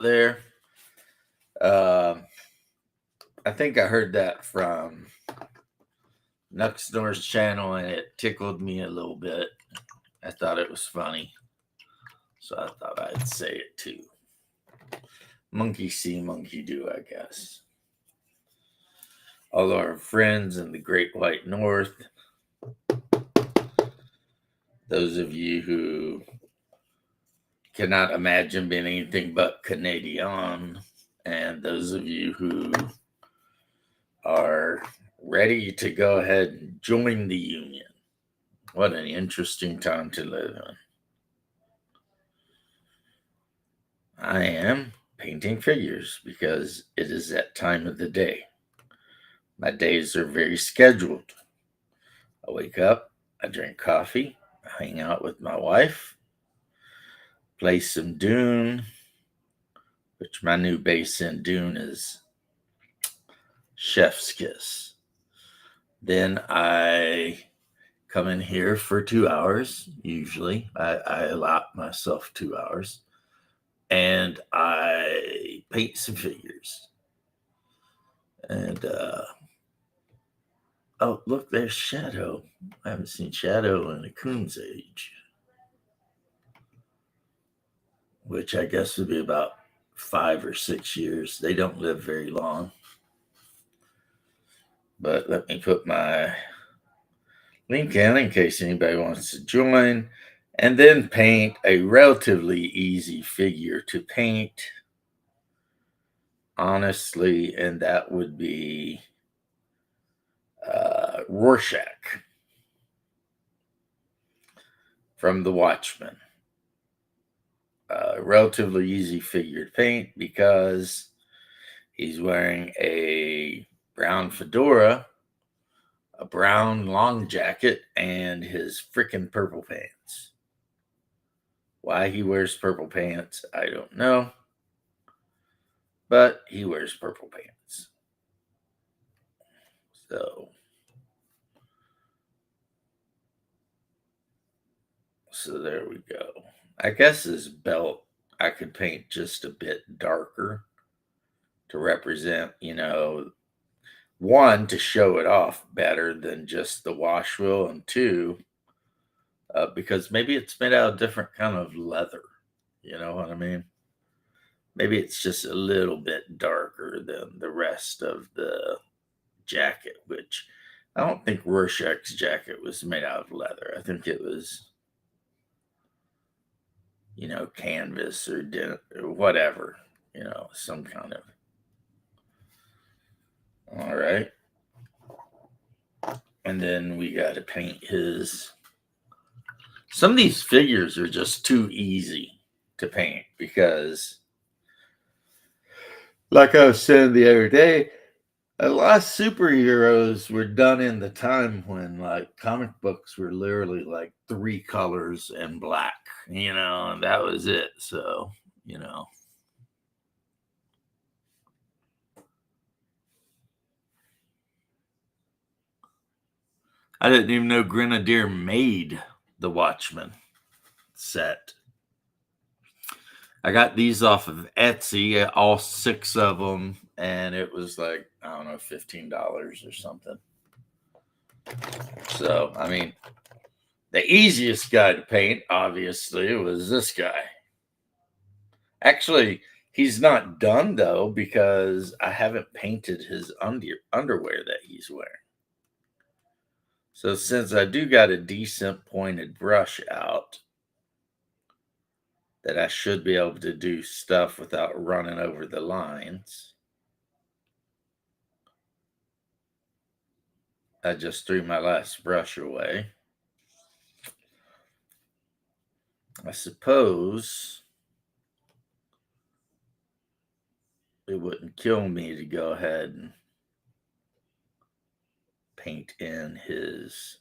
there. Um, I think I heard that from Nuxnor's channel and it tickled me a little bit. I thought it was funny, so I thought I'd say it too. Monkey see, monkey do, I guess. All our friends in the Great White North, those of you who cannot imagine being anything but Canadian, and those of you who are ready to go ahead and join the Union. What an interesting time to live in. I am painting figures because it is that time of the day. My days are very scheduled. I wake up, I drink coffee, I hang out with my wife, play some Dune, which my new base in Dune is Chef's Kiss. Then I come in here for 2 hours, usually. I allot myself 2 hours. And I paint some figures. And oh, look, there's Shadow. I haven't seen Shadow in a coon's age, which I guess would be about 5 or 6 years. They don't live very long. But let me put my link in case anybody wants to join. And then paint a relatively easy figure to paint, honestly, and that would be Rorschach from The Watchmen. Relatively easy figure to paint because he's wearing a brown fedora, a brown long jacket, and his frickin' purple pants. Why he wears purple pants, I don't know. But he wears purple pants. So there we go. I guess his belt I could paint just a bit darker to represent, one, to show it off better than just the wash wheel, and two, because maybe it's made out of different kind of leather. You know what I mean? Maybe it's just a little bit darker than the rest of the jacket, which I don't think Rorschach's jacket was made out of leather. I think it was, canvas or whatever, some kind of. All right. And then we got to paint his. Some of these figures are just too easy to paint because, like I was saying the other day, a lot of superheroes were done in the time when like comic books were literally like 3 colors and black, and that was it. So, I didn't even know Grenadier made the Watchmen set. I got these off of Etsy, all 6 of them, and it was like, I don't know, $15 or something. So, I mean, the easiest guy to paint, obviously, was this guy. Actually, he's not done, though, because I haven't painted his underwear that he's wearing. So, since I do got a decent pointed brush out, that I should be able to do stuff without running over the lines, I just threw my last brush away. I suppose it wouldn't kill me to go ahead and paint in his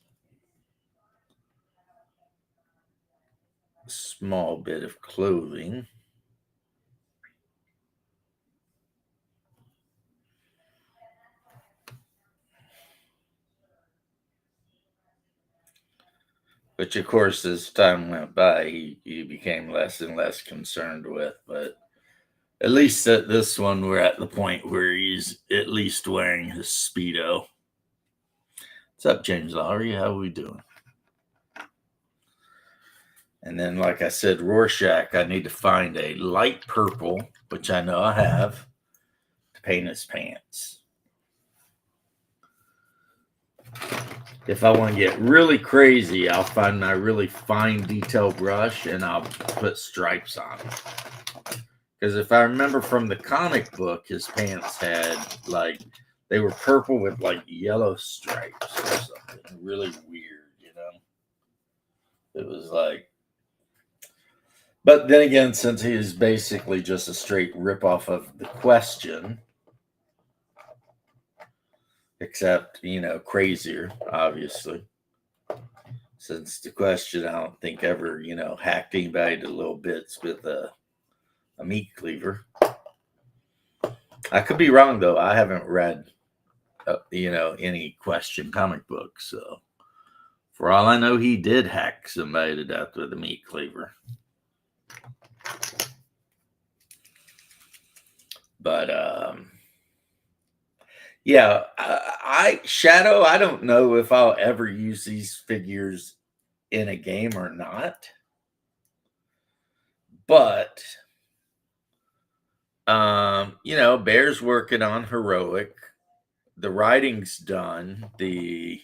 small bit of clothing. Which, of course, as time went by, he became less and less concerned with. But At least at this one, we're at the point where he's at least wearing his Speedo. What's up, James Lowry? How we doing? And then, like I said, Rorschach, I need to find a light purple, which I know I have, to paint his pants. If I want to get really crazy, I'll find my really fine detail brush and I'll put stripes on it. Because if I remember from the comic book, his pants had like, they were purple with like yellow stripes or something really weird, you know? It was like, but then again, since he is basically just a straight ripoff of The Question, except, you know, crazier, obviously. Since The Question, I don't think ever, you know, hacked anybody to little bits with a meat cleaver. I could be wrong, though. I haven't read, you know, any Question comic books. So, for all I know, he did hack somebody to death with a meat cleaver. But, yeah, I Shadow, I don't know if I'll ever use these figures in a game or not. But you know, Bear's working on Heroic. The writing's done. He's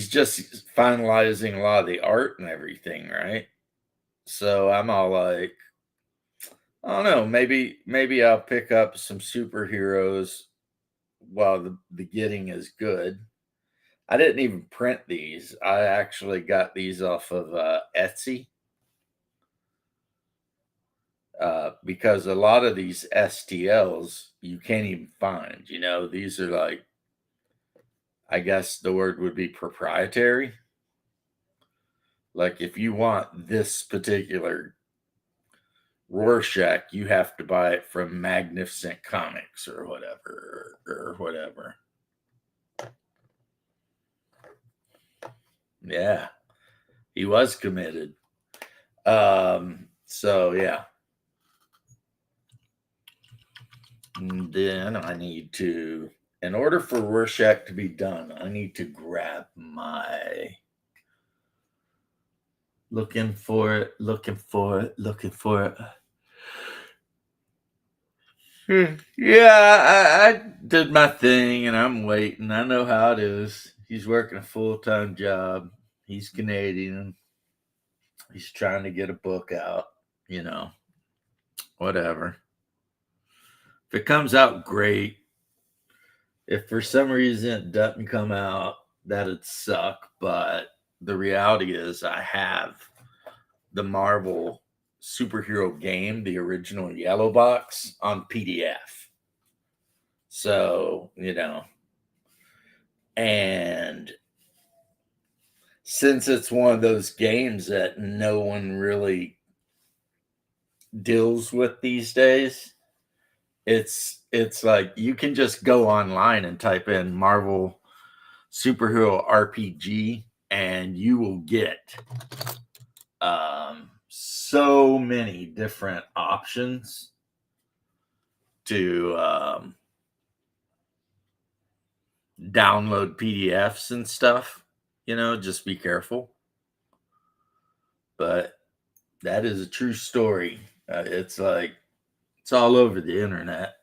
just finalizing a lot of the art and everything, right? So I'm all like, I don't know, maybe I'll pick up some superheroes while the getting is good. I didn't even print these. I actually got these off of Etsy. Because a lot of these STLs you can't even find. You know, these are like, I guess the word would be proprietary. Like, if you want this particular Rorschach, you have to buy it from Magnificent Comics or whatever, or whatever. Yeah, he was committed. So yeah. And then I need to, in order for Rorschach to be done, I need to grab my, looking for it. Yeah, I did my thing and I'm waiting. I know how it is. He's working a full-time job. He's Canadian. He's trying to get a book out, you know, whatever. If it comes out, great. If for some reason it doesn't come out, that'd suck. But the reality is, I have the Marvel superhero game, the original yellow box, on PDF. So, you know, and since it's one of those games that no one really deals with these days, it's like you can just go online and type in Marvel superhero RPG and you will get so many different options to download PDFs and stuff. You know, just be careful. But that is a true story. It's like, it's all over the internet.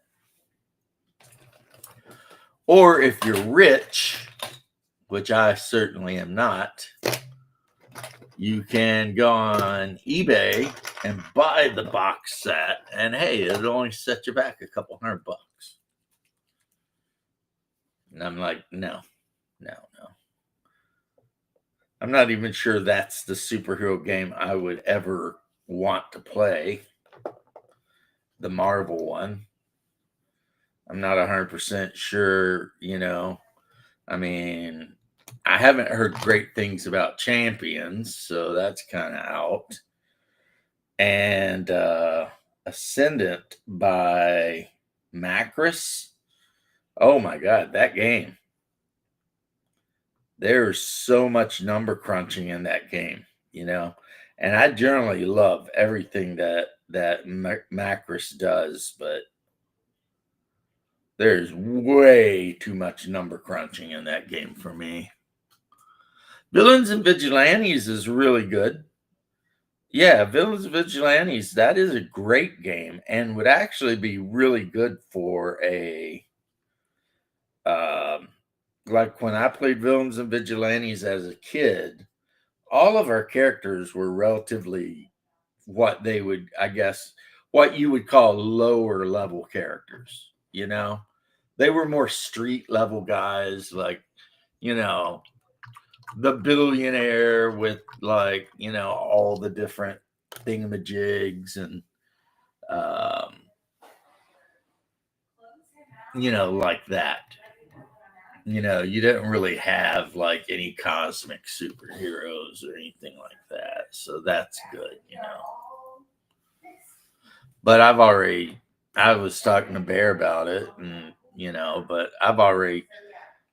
Or if you're rich, which I certainly am not, you can go on eBay and buy the box set, and hey, it'll only set you back a couple $100. And I'm like, no. I'm not even sure that's the superhero game I would ever want to play. The Marvel one. I'm not 100% sure, you know. I mean, I haven't heard great things about Champions, so that's kind of out. And Ascendant by Macros. Oh my God, that game. There's so much number crunching in that game, you know. And I generally love everything that that Macris does, but there's way too much number crunching in that game for me. Villains and Vigilantes is really good. Yeah, Villains and Vigilantes, that is a great game and would actually be really good for a um, like when I played Villains and Vigilantes as a kid, all of our characters were relatively what they would, I guess, what you would call lower level characters. They were more street level guys, like, you know, the billionaire with, like, all the different thingamajigs and, um, like that. You didn't really have like any cosmic superheroes or anything like that. So that's good. But I was talking to Bear about it, and, but I've already,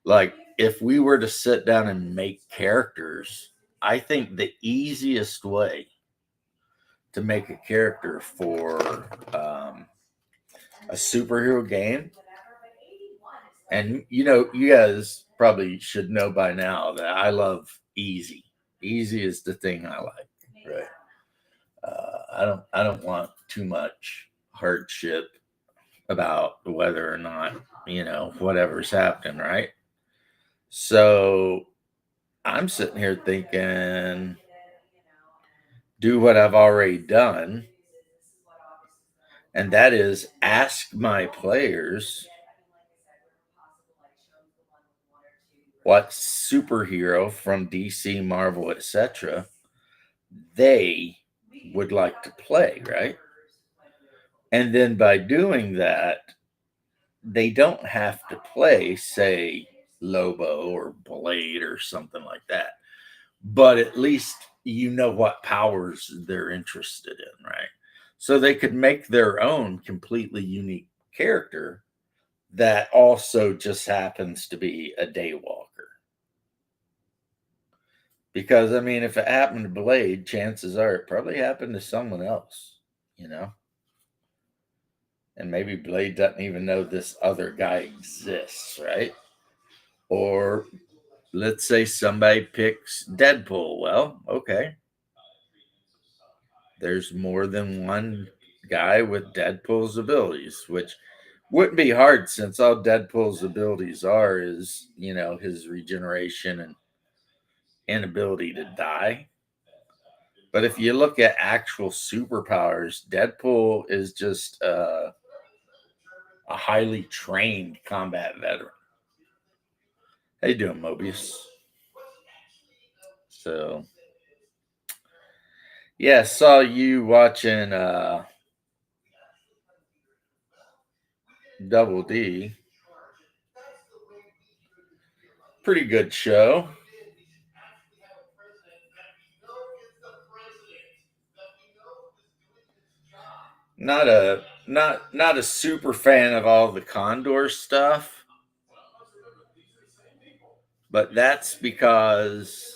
like, if we were to sit down and make characters, I think the easiest way to make a character for a superhero game, and you guys probably should know by now that I love easy. Easy is the thing I like, right? I don't want too much hardship about whether or not whatever's happening, right? So I'm sitting here thinking, do what I've already done, and that is ask my players what superhero from DC, Marvel, etc. they would like to play, right? And then by doing that, they don't have to play, say, Lobo or Blade or something like that. But at least you know what powers they're interested in, right? So they could make their own completely unique character that also just happens to be a daywalker. Because, I mean, if it happened to Blade, chances are it probably happened to someone else, you know? And maybe Blade doesn't even know this other guy exists, right? Or let's say somebody picks Deadpool. Well, okay. There's more than one guy with Deadpool's abilities, which wouldn't be hard since all Deadpool's abilities are is, his regeneration and inability to die. But if you look at actual superpowers, Deadpool is just a highly trained combat veteran. How you doing, Mobius? So, yeah, saw you watching Double D. Pretty good show. Not a super fan of all the Condor stuff, but that's because,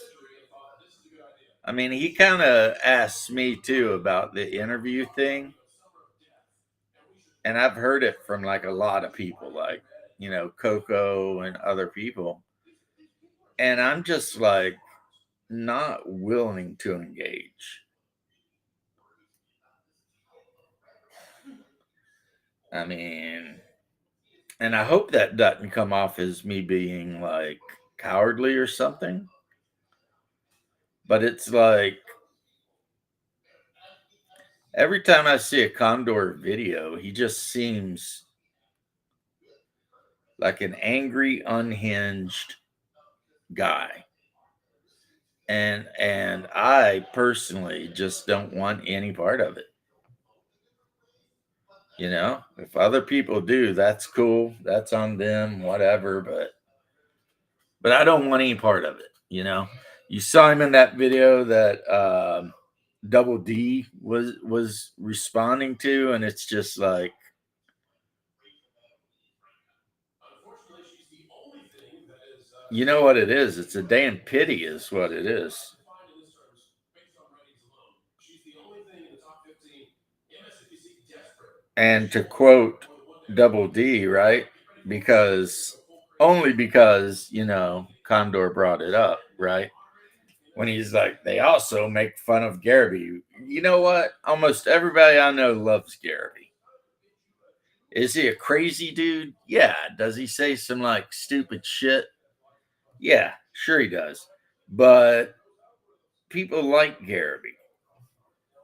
I mean, he kind of asked me too about the interview thing, and I've heard it from like a lot of people, like, Coco and other people, and I'm just like not willing to engage. I mean, and I hope that doesn't come off as me being like cowardly or something, but it's like every time I see a Condor video, he just seems like an angry, unhinged guy. And I personally just don't want any part of it. If other people do, that's cool. That's on them, whatever, but I don't want any part of it. You saw him in that video that Double D was responding to, and it's just like, you know what it is? It's a damn pity, is what it is. And to quote Double D, right? Because only because, Condor brought it up, right? When he's like, they also make fun of Garby. You know what? Almost everybody I know loves Garby. Is he a crazy dude? Yeah. Does he say some like stupid shit? Yeah, sure he does. But people like Garby.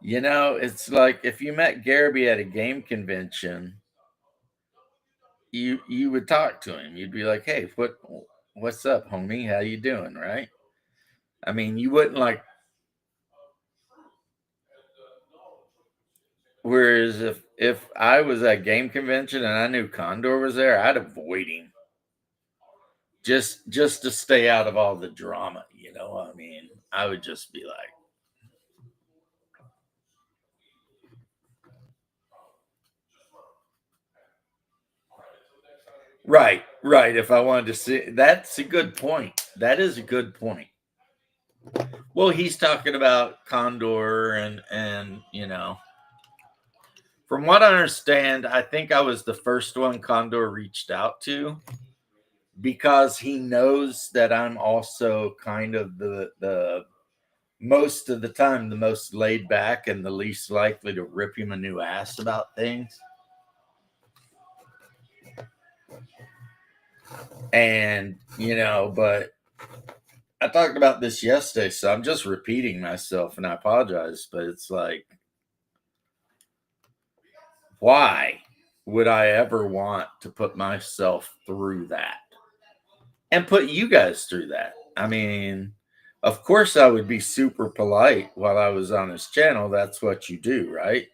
It's like if you met Garby at a game convention, you would talk to him. You'd be like, "Hey, what's up, homie? How you doing?" Right? I mean, you wouldn't like. Whereas if I was at game convention and I knew Condor was there, I'd avoid him just to stay out of all the drama. I mean, I would just be like, right, right. If I wanted to see, that's a good point. That is a good point. Well, he's talking about Condor and from what I understand, I think I was the first one Condor reached out to because he knows that I'm also kind of the most of the time the most laid back and the least likely to rip him a new ass about things. And but I talked about this yesterday, so I'm just repeating myself and I apologize, but it's like, why would I ever want to put myself through that and put you guys through that? I mean, of course, I would be super polite while I was on his channel. That's what you do, right?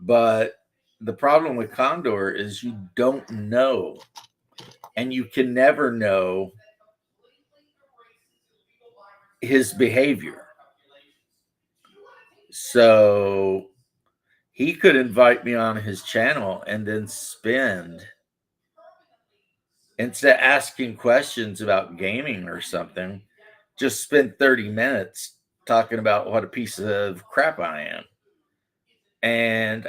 But the problem with Condor is you don't know, and you can never know his behavior. So he could invite me on his channel and then spend, instead of asking questions about gaming or something, just spend 30 minutes talking about what a piece of crap I am. And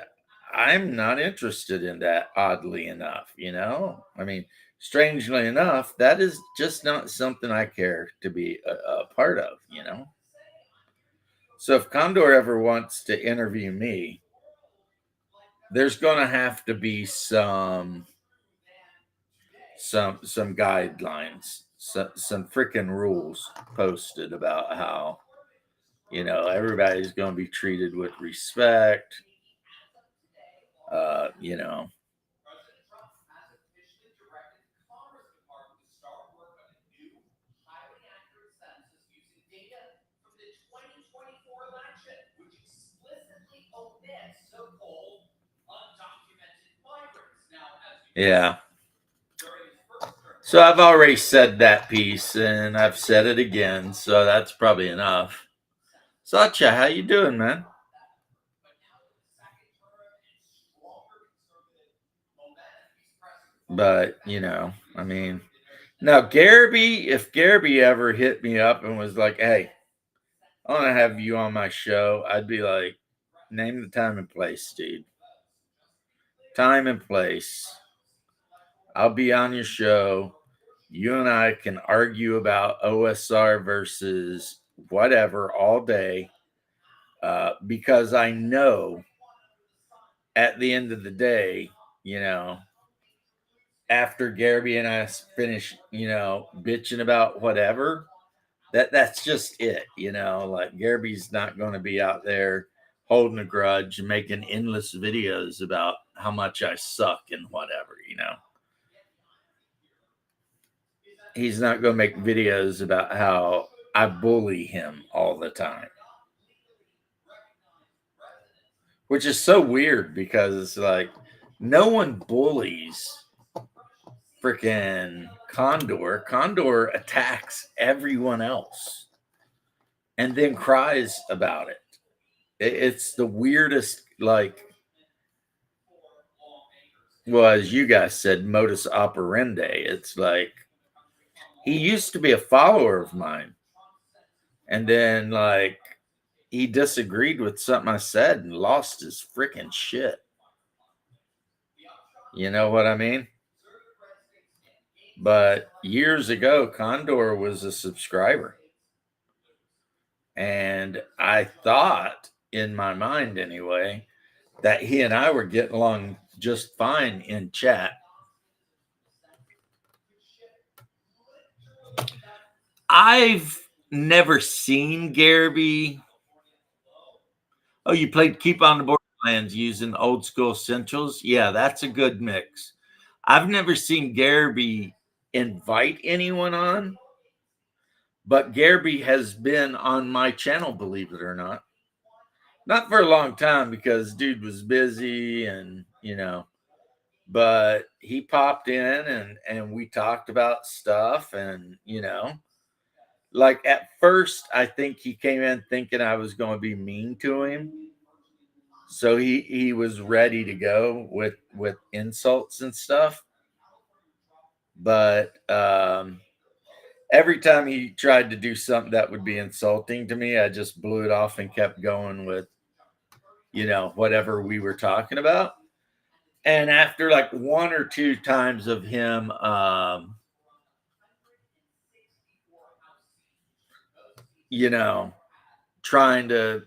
I'm not interested in that, oddly enough. I mean, strangely enough, that is just not something I care to be a part of. So if Condor ever wants to interview me, there's going to have to be some guidelines, some freaking rules posted about how everybody's going to be treated with respect. uh you know yeah, so I've already said that piece and I've said it again, so that's probably enough. Satya, how you doing, man? But I mean, now Garby, if Garby ever hit me up and was like, "Hey, I want to have you on my show," I'd be like, "Name the time and place, dude. Time and place. I'll be on your show. You and I can argue about OSR versus whatever all day, because I know at the end of the day, you know, after Garby and I finish, bitching about whatever, that's just it. Like Garby's not going to be out there holding a grudge and making endless videos about how much I suck and whatever. He's not going to make videos about how I bully him all the time, which is so weird because it's like no one bullies freaking Condor. Condor attacks everyone else and then cries about it. It's the weirdest, like, well, as you guys said, modus operandi. It's like he used to be a follower of mine, and then like he disagreed with something I said and lost his freaking shit. You know what I mean? But years ago, Condor was a subscriber. And I thought, in my mind anyway, that he and I were getting along just fine in chat. I've never seen Garby. Oh, you played Keep on the Borderlands using old school essentials? Yeah, that's a good mix. I've never seen Garby invite anyone on, but Garby has been on my channel, believe it or not. Not for a long time because dude was busy and, but he popped in and we talked about stuff and, like at first I think he came in thinking I was going to be mean to him. So he was ready to go with insults and stuff. But every time he tried to do something that would be insulting to me, I just blew it off and kept going with, whatever we were talking about. And after like one or two times of him trying to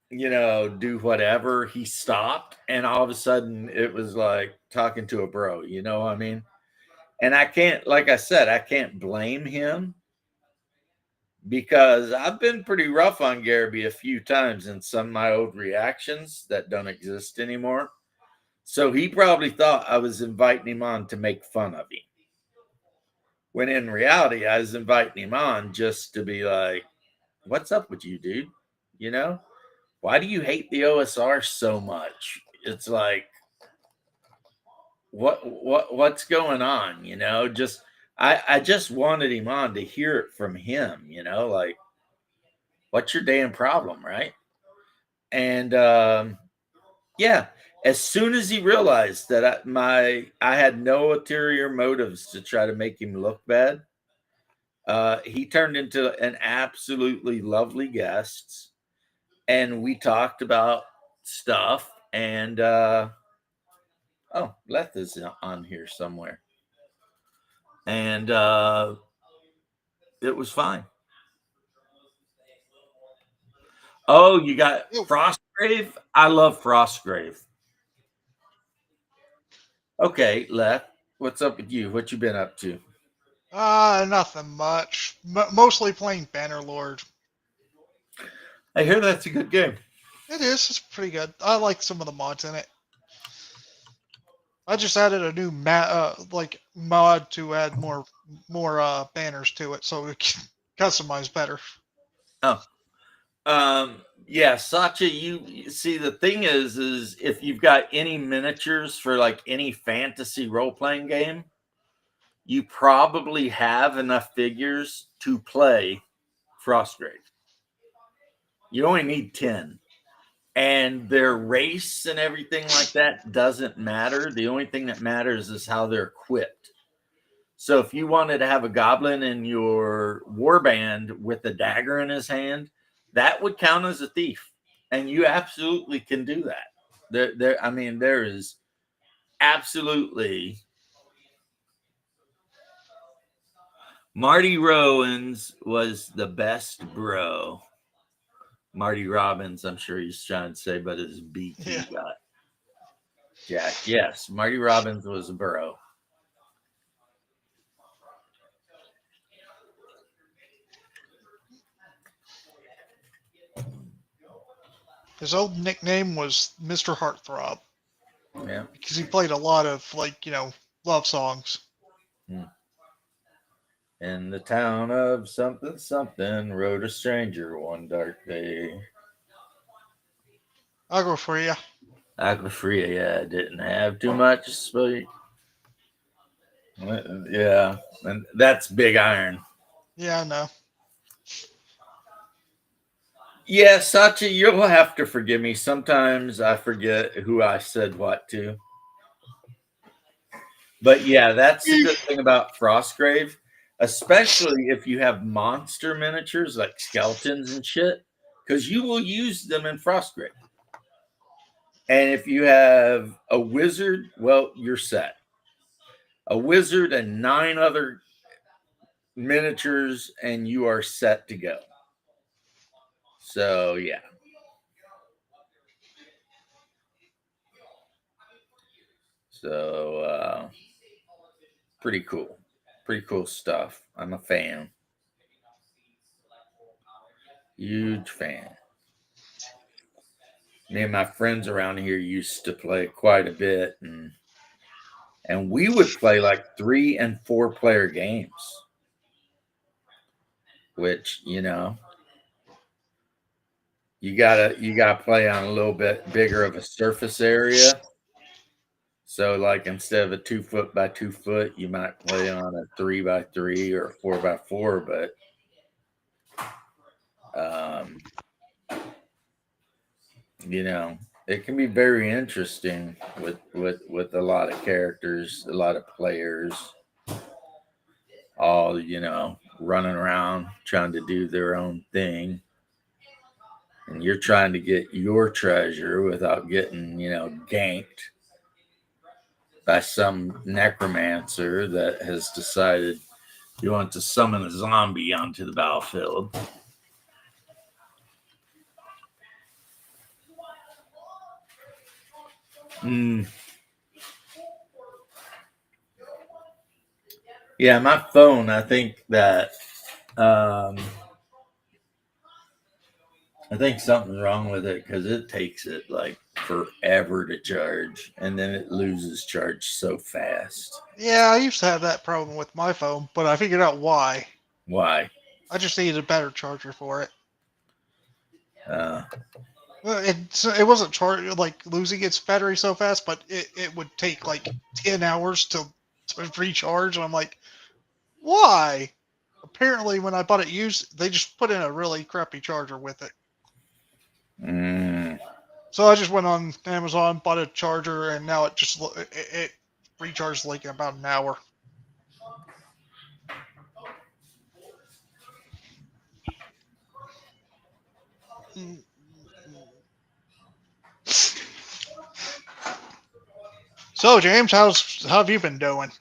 do whatever, he stopped and all of a sudden it was like talking to a bro, you know what I mean? And I can't, like I said, I can't blame him because I've been pretty rough on Garby a few times in some of my old reactions that don't exist anymore. So he probably thought I was inviting him on to make fun of him. When in reality, I was inviting him on just to be like, what's up with you, dude? You know, why do you hate the OSR so much? It's like, what's going on? Just I just wanted him on to hear it from him, like what's your damn problem, right? And yeah, as soon as he realized that I had no ulterior motives to try to make him look bad, he turned into an absolutely lovely guest, and we talked about stuff. And oh, Leth is on here somewhere, and it was fine. Oh, you got Frostgrave? I love Frostgrave. Okay, Leth, what's up with you? What you been up to? Nothing much. Mostly playing Bannerlord. I hear that's a good game. It is. It's pretty good. I like some of the mods in it. I just added a new mod to add more banners to it, so we can customize better. Oh, yeah, Sacha, you see the thing is if you've got any miniatures for like any fantasy role playing game, you probably have enough figures to play Frostgrave. You only need 10. And their race and everything like that doesn't matter. The only thing that matters is how they're equipped. So if you wanted to have a goblin in your warband with a dagger in his hand, that would count as a thief. And you absolutely can do that. There is absolutely. Marty Rowans was the best bro. Marty Robbins, I'm sure he's trying to say, but his BT got Jack. Yes, Marty Robbins was a bro. His old nickname was Mr. Heartthrob. Yeah. Because he played a lot of, love songs. In the town of something something rode a stranger one dark day. I'll go for you. Aquafria, yeah, didn't have too much space. Yeah, and that's Big Iron. Yeah, I know. Yeah, Sachi, you'll have to forgive me. Sometimes I forget who I said what to. But yeah, that's the good thing about Frostgrave, especially if you have monster miniatures like skeletons and shit, because you will use them in Frostgrave. And if you have a wizard, well, you're set. A wizard and 9 other miniatures, and you are set to go. So, yeah. So, pretty cool. Pretty cool stuff. I'm a fan. Huge fan. Me and my friends around here used to play quite a bit, and we would play like 3 and 4 player games, which you gotta play on a little bit bigger of a surface area. So like instead of a 2 foot by 2 foot, you might play on a 3 by 3 or 4 by 4, but um, it can be very interesting with a lot of characters, a lot of players, all running around trying to do their own thing, and you're trying to get your treasure without getting ganked by some necromancer that has decided you want to summon a zombie onto the battlefield. Mm. Yeah, my phone, I think that I think something's wrong with it because it takes it like forever to charge, and then it loses charge so fast. Yeah, I used to have that problem with my phone, but I figured out why. Why? I just needed a better charger for it. Uh, It wasn't like losing its battery so fast, but it would take like 10 hours to recharge. And I'm like, why? Apparently, when I bought it used, they just put in a really crappy charger with it. mm, So I just went on Amazon, bought a charger, and now it recharges like in about an hour. So James, how have you been doing?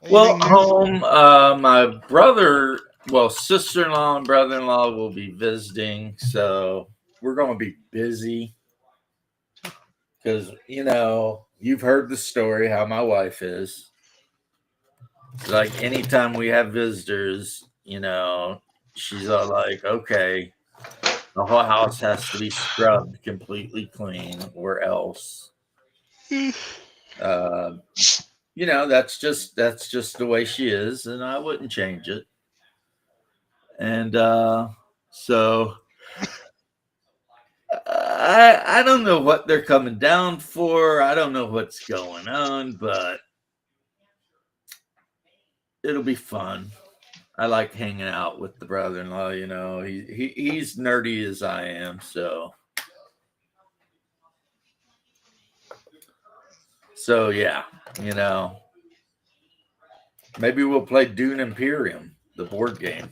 well, Anything new? home, my sister-in-law and brother-in-law will be visiting, so we're going to be busy because you've heard the story how my wife is. Like anytime we have visitors, she's all like, okay, the whole house has to be scrubbed completely clean, or else. Uh, that's just the way she is, and I wouldn't change it. And so I don't know what they're coming down for. I don't know what's going on, but it'll be fun. I like hanging out with the brother-in-law. He's nerdy as I am, so yeah, you know. Maybe we'll play Dune Imperium, the board game,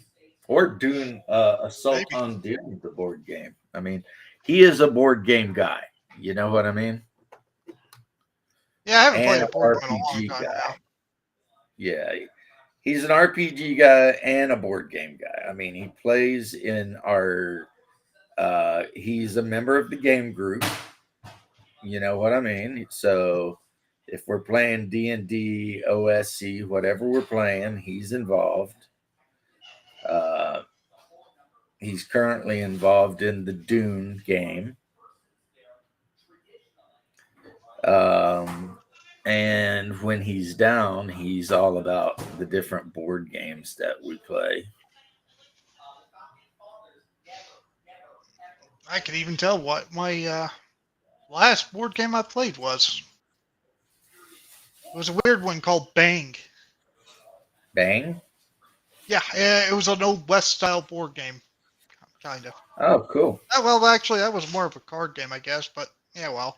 or Dune Assault Maybe. on Dune, the board game. I mean, he is a board game guy. You know what I mean? Yeah, I haven't played And a an board game in a long RPG time now. guy. Yeah, he's an RPG guy and a board game guy. I mean, he plays in our. He's a member of the game group. You know what I mean? So if we're playing D&D, OSC, whatever we're playing, he's involved. Uh, he's currently involved in the Dune game. Um, and when he's down, he's all about the different board games that we play. I could even tell what my last board game I played was. It was a weird one called Bang. Bang. Yeah, it was an old West style board game, kind of. Oh, cool. Well, actually, that was more of a card game, I guess. But yeah, well,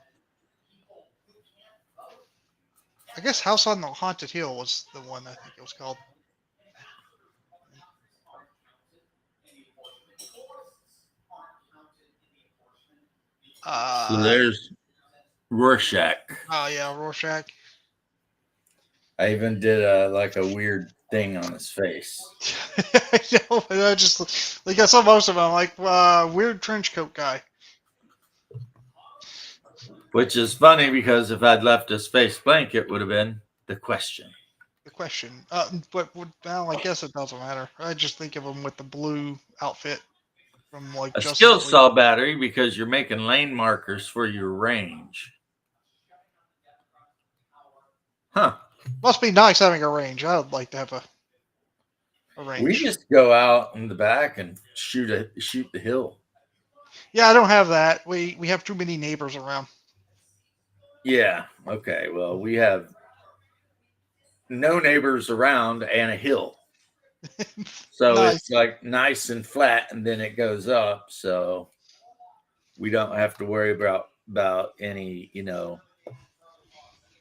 I guess House on the Haunted Hill was the one I think it was called. So there's Rorschach. Oh yeah, Rorschach. I even did a weird thing on his face. I know, and I just like I saw most of them. I'm like, weird trench coat guy. Which is funny because if I'd left his face blank, it would have been the question. The question, but well, I guess it doesn't matter. I just think of him with the blue outfit from like A Justice skill League. saw battery because you're making lane markers for your range. Huh. Must be nice having a range. I would like to have a range. We just go out in the back and shoot the hill. Yeah, I don't have that. We have too many neighbors around. Yeah. Okay. Well, we have no neighbors around and a hill. So Nice. it's like nice and flat and then it goes up. So we don't have to worry about any,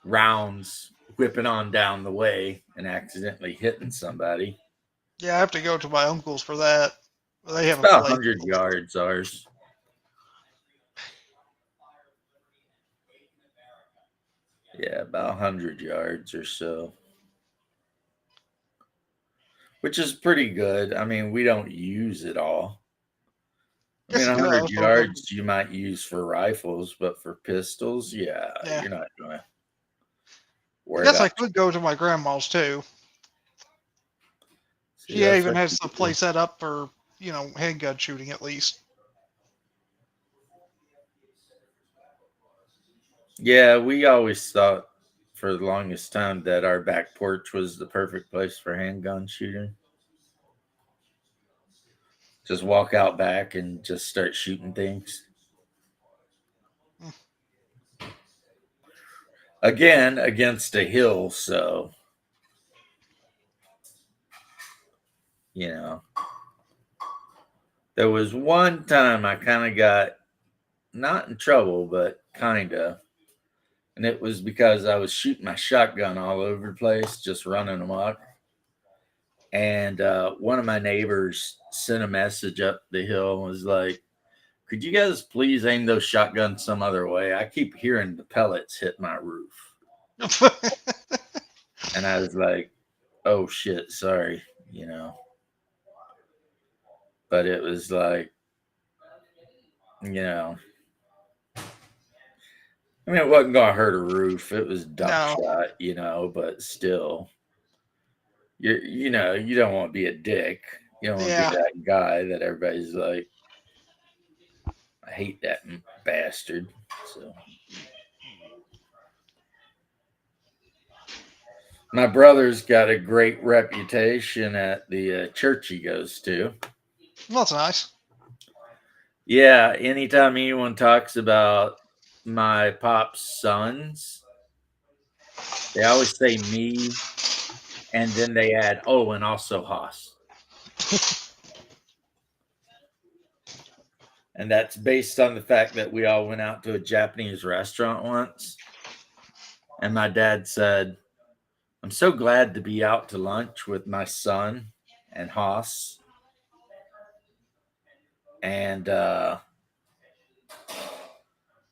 rounds whipping on down the way and accidentally hitting somebody. Yeah, I have to go to my uncle's for that. They It's have a about place. 100 yards, ours. Yeah, about 100 yards or so. Which is pretty good. I mean, we don't use it all. I mean, Guess I 100 was gonna go. yards you might use for rifles, but for pistols, yeah, Yeah, you're not going to I worry guess I about. could go to my grandma's too. See, She that's even what has you the could do. place set up for handgun shooting at least. Yeah, we always thought for the longest time that our back porch was the perfect place for handgun shooting. Just walk out back and just start shooting things. Again, against a hill, so you know. There was one time I kind of got not in trouble, but kind of. And it was because I was shooting my shotgun all over the place, just running amok. And one of my neighbors sent a message up the hill and was like, "Could you guys please aim those shotguns some other way? I keep hearing the pellets hit my roof." And I was like, "Oh shit, sorry." But it was like, you know, I mean, it wasn't going to hurt a roof. It was duck No. shot, but still, you don't want to be a dick. You don't want to be Yeah. that guy that everybody's like, I hate that bastard. So, my brother's got a great reputation at the church he goes to. Well, that's nice. Yeah, anytime anyone talks about my pop's sons, they always say me, and then they add, oh, and also Haas. And that's based on the fact that we all went out to a Japanese restaurant once. And my dad said, I'm so glad to be out to lunch with my son and Haas. And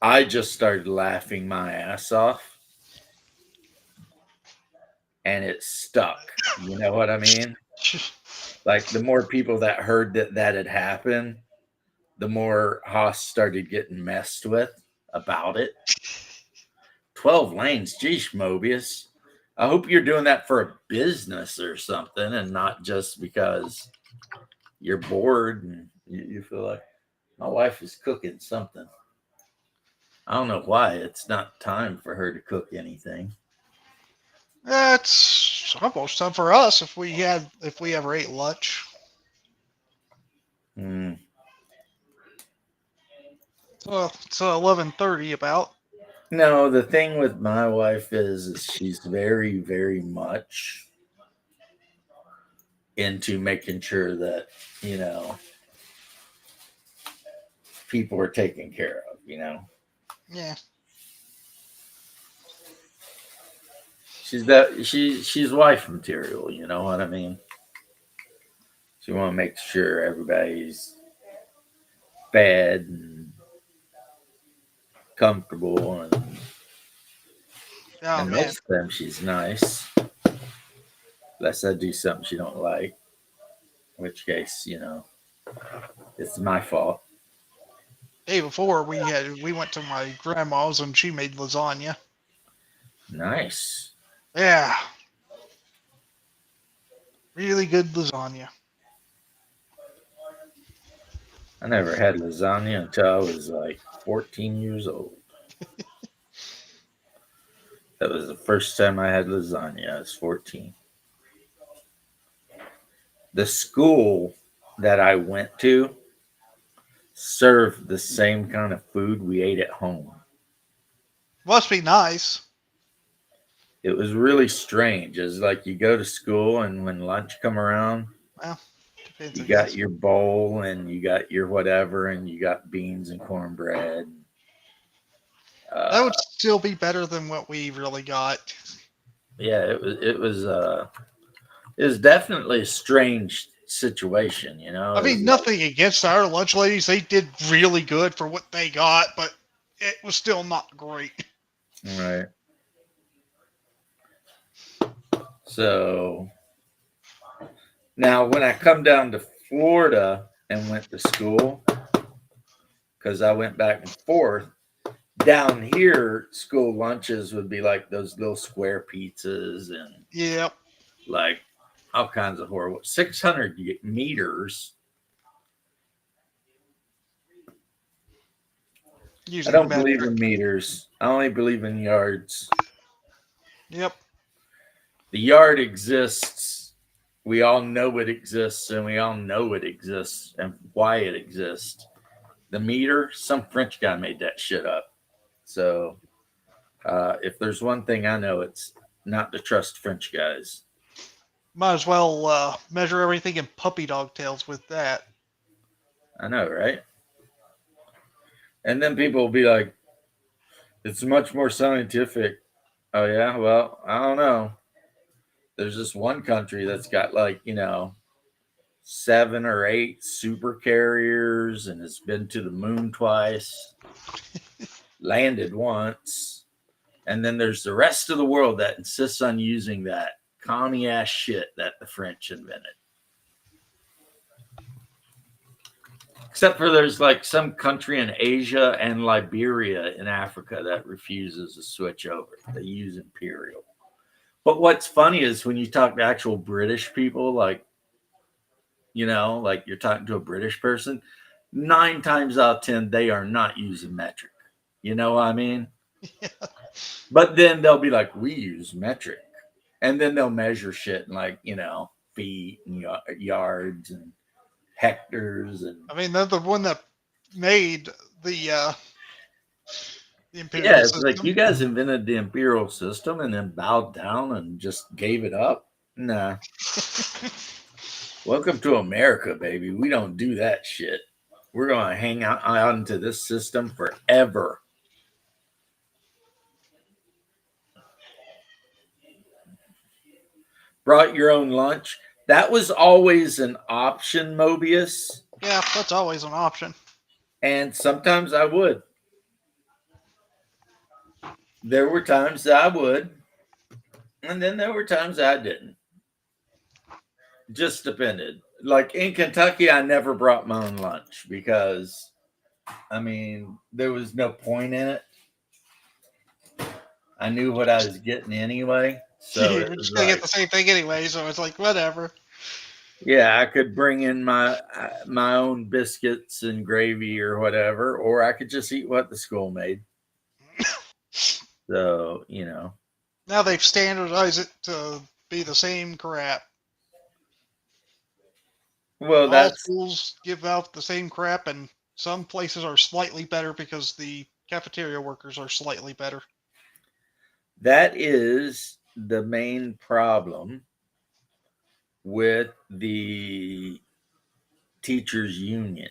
I just started laughing my ass off. And it stuck. You know what I mean? Like the more people that heard that had happened, the more Haas started getting messed with about it. 12 lanes, geez, Mobius. I hope you're doing that for a business or something and not just because you're bored and you feel like my wife is cooking something. I don't know why it's not time for her to cook anything. It's almost time for us if we ever ate lunch. Mm. Well, it's 11:30 about. No, the thing with my wife is she's very, very much into making sure that, people are taken care of. Yeah. She's wife material, you know what I mean? She want to make sure everybody's fed and comfortable, Oh and man. most of them she's nice. Unless I do something she don't like, in which case, it's my fault. Day before we went to my grandma's and she made lasagna. Nice. Yeah. Really good lasagna. I never had lasagna until I was like 14 years old. That was the first time I had lasagna. I was 14. The school that I went to served the same kind of food we ate at home. Must be nice. It was really strange. It's like you go to school, and when lunch come around, Well, depends, you I got guess. your bowl and you got your whatever, and you got beans and cornbread. That Uh, would still be better than what we really got. yeah, it was definitely a strange situation. I It was mean, like, nothing against our lunch ladies. They did really good for what they got, but it was still not great. right. So now, when I come down to Florida and went to school, because I went back and forth, down here, school lunches would be like those little square pizzas and Yep. like all kinds of horrible 600 meters. I Using don't believe metric. in meters. I only believe in yards. Yep. The yard exists. We all know it exists, and we all know it exists and why it exists. The meter, some French guy made that shit up. So if there's one thing I know, it's not to trust French guys. Might as well measure everything in puppy dog tails with that. I know, right? And then people will be like, it's much more scientific. Oh, yeah? Well, I don't know. There's this one country that's got like, 7 or 8 super carriers and has been to the moon twice, landed once. And then there's the rest of the world that insists on using that commie ass shit that the French invented. Except for there's like some country in Asia and Liberia in Africa that refuses to switch over. They use imperial. But what's funny is when you talk to actual British people, like, like you're talking to a British person, 9 times out of 10, they are not using metric. You know what I mean? But then they'll be like, we use metric. And then they'll measure shit in like, feet and yards and hectares and I mean, they're the one that made the yeah, imperial it's like system. you guys invented the imperial system and then bowed down and just gave it up. Nah. Welcome to America, baby. We don't do that shit. We're gonna hang out onto this system forever. Brought your own lunch. That was always an option, Mobius. Yeah, that's always an option. And sometimes I would. There were times that I would, and then there were times I didn't. Just depended. Like in Kentucky, I never brought my own lunch because, I mean, there was no point in it. I knew what I was getting anyway. So it We're was just gonna get like, the same thing anyway, so it's like whatever. yeah, I could bring in my own biscuits and gravy or whatever, or I could just eat what the school made. So, Now they've standardized it to be the same crap. well, All that's schools give out the same crap, and some places are slightly better because the cafeteria workers are slightly better. that is the main problem with the teachers union.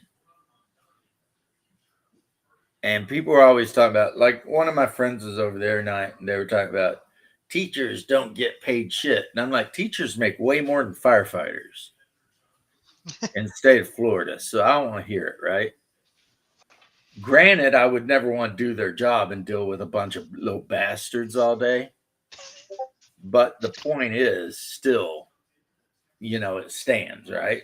And people are always talking about, like, one of my friends was over there tonight and they were talking about teachers don't get paid shit. And I'm like, teachers make way more than firefighters in the state of Florida. So I don't want to hear it, right? Granted, I would never want to do their job and deal with a bunch of little bastards all day. But the point is still, it stands, right?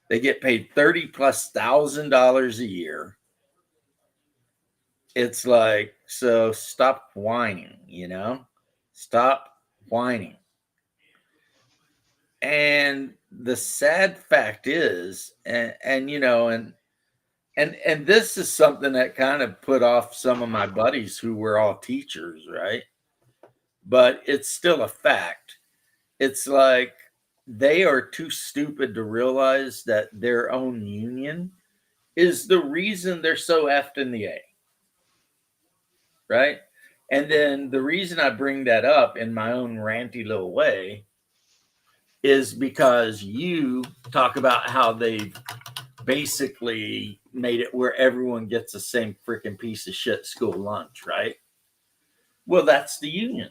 They get paid $30,000+ a year. It's like, so stop whining, stop whining. And the sad fact is, and this is something that kind of put off some of my buddies who were all teachers, right? But it's still a fact. It's like they are too stupid to realize that their own union is the reason they're so effed in the A. Right? And then the reason I bring that up in my own ranty little way is because you talk about how they've basically made it where everyone gets the same freaking piece of shit school lunch, right? Well, that's the union.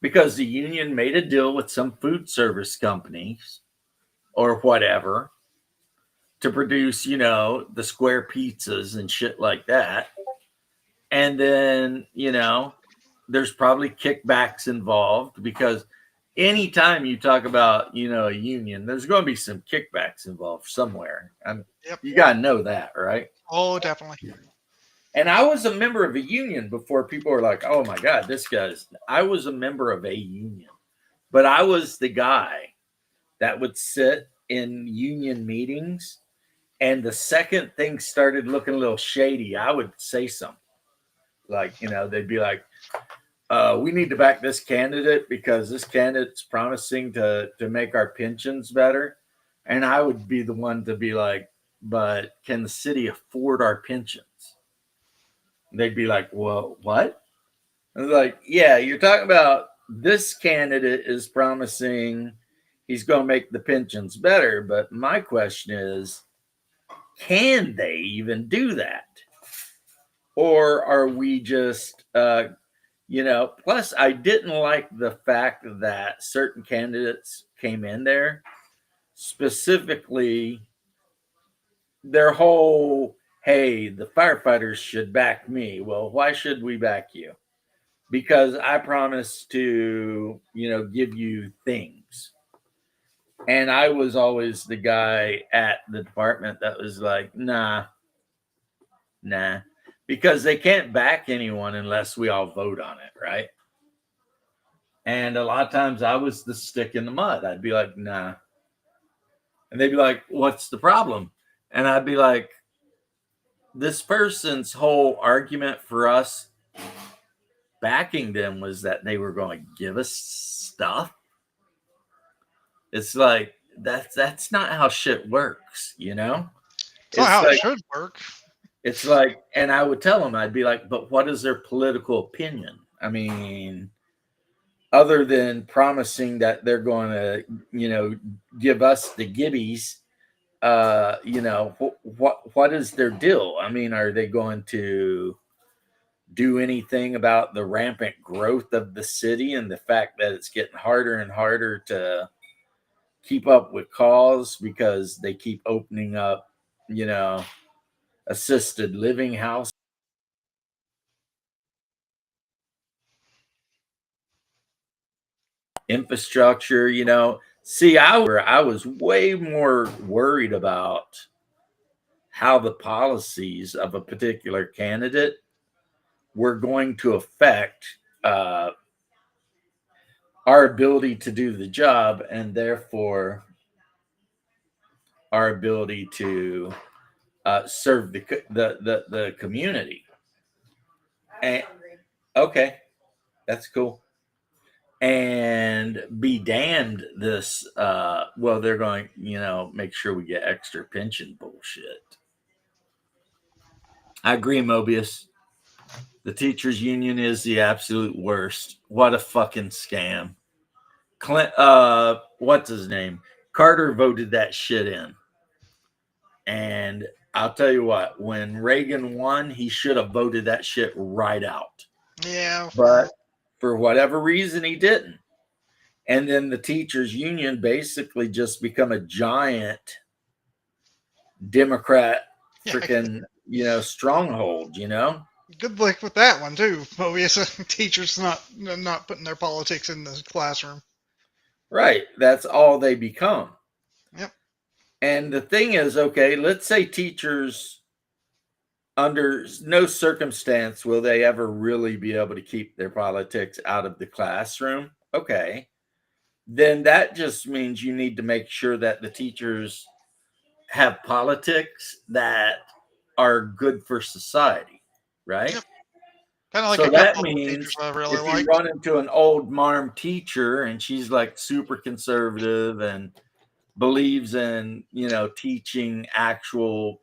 Because the union made a deal with some food service companies or whatever to produce, the square pizzas and shit like that. And then, there's probably kickbacks involved because anytime you talk about, a union, there's going to be some kickbacks involved somewhere. Yep. You got to know that, right? Oh, definitely. And I was a member of a union before people were like, oh my God, I was a member of a union, but I was the guy that would sit in union meetings. And the second things started looking a little shady, I would say something. Like, they'd be like, we need to back this candidate because this candidate's promising to make our pensions better. And I would be the one to be like, but can the city afford our pensions? They'd be like, well, what? I was like, yeah, you're talking about this candidate is promising he's going to make the pensions better. But my question is, can they even do that? Or are we just, plus I didn't like the fact that certain candidates came in there, specifically their whole, hey, the firefighters should back me. Well, why should we back you? Because I promised to, give you things. And I was always the guy at the department that was like, nah, because they can't back anyone unless we all vote on it, right? And a lot of times I was the stick in the mud. I'd be like, nah. And they'd be like, what's the problem? And I'd be like, this person's whole argument for us backing them was that they were going to give us stuff. It's like that's not how shit works, It's not how it should work. It's like, and I would tell them, I'd be like, but what is their political opinion? I mean, other than promising that they're going to, give us the gibbies, what is their deal? I mean, are they going to do anything about the rampant growth of the city and the fact that it's getting harder and harder to keep up with calls because they keep opening up, assisted living house infrastructure, See, I was way more worried about how the policies of a particular candidate were going to affect our ability to do the job and therefore our ability to serve the community. And okay, that's cool. And be damned, this well, they're going, make sure we get extra pension bullshit. I agree, Mobius. The teachers union is the absolute worst. What a fucking scam. Clint, what's his name? Carter voted that shit in. And I'll tell you what, when Reagan won, he should have voted that shit right out. Yeah. But for whatever reason, he didn't. And then the teachers union basically just become a giant Democrat freaking stronghold, Good luck with that one too. Mobius, teachers not putting their politics in the classroom. Right. That's all they become. Yep. And the thing is, okay, let's say teachers, under no circumstance will they ever really be able to keep their politics out of the classroom. Okay. Then that just means you need to make sure that the teachers have politics that are good for society, right? Yep. Kind of like So a that couple of teachers means I really if you liked. run into an old marm teacher and she's like super conservative and believes in, teaching actual,